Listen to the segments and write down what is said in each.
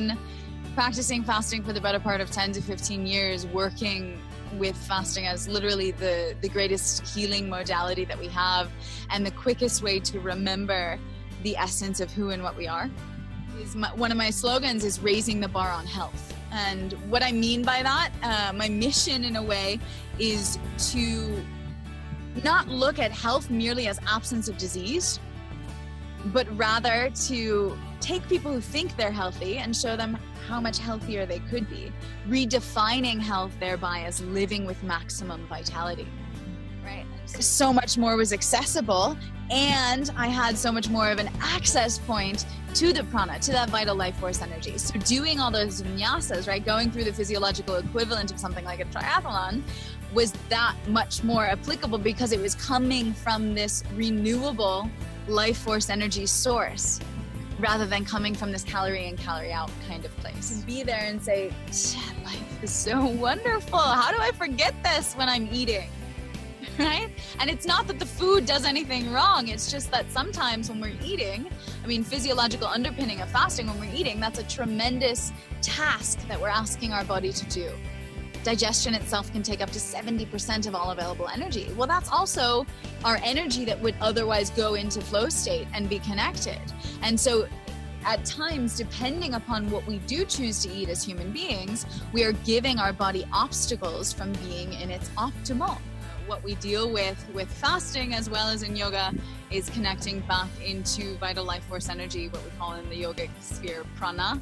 been practicing fasting for the better part of 10 to 15 years, working with fasting as literally the greatest healing modality that we have, and the quickest way to remember the essence of who and what we are. One of my slogans is raising the bar on health. And what I mean by that, my mission in a way, is to not look at health merely as absence of disease, but rather to take people who think they're healthy and show them how much healthier they could be, redefining health thereby as living with maximum vitality, right? So much more was accessible, and I had so much more of an access point to the prana, to that vital life force energy. So doing all those vinyasas, right, going through the physiological equivalent of something like a triathlon, was that much more applicable because it was coming from this renewable life force energy source, rather than coming from this calorie in, calorie out kind of place. To be there and say, life is so wonderful. How do I forget this when I'm eating? Right? And it's not that the food does anything wrong. It's just that sometimes when we're eating, I mean, physiological underpinning of fasting, when we're eating, that's a tremendous task that we're asking our body to do. Digestion itself can take up to 70% of all available energy. Well, that's also our energy that would otherwise go into flow state and be connected. And so at times, depending upon what we do choose to eat as human beings, we are giving our body obstacles from being in its optimal. What we deal with fasting as well as in yoga is connecting back into vital life force energy, what we call in the yogic sphere prana.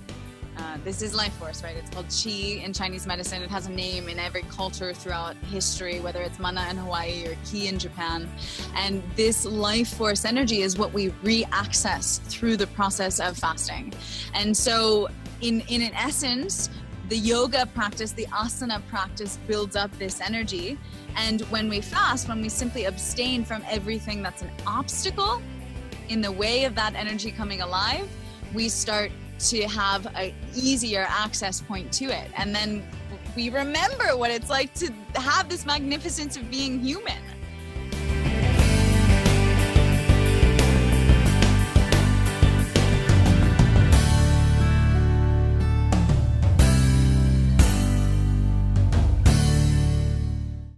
This is life force, right? It's called chi in Chinese medicine. It has a name in every culture throughout history, whether it's mana in Hawaii or ki in Japan. And this life force energy is what we re-access through the process of fasting. And so in an essence, the yoga practice, the asana practice builds up this energy. And when we fast, when we simply abstain from everything that's an obstacle in the way of that energy coming alive, we start to have an easier access point to it. And then we remember what it's like to have this magnificence of being human.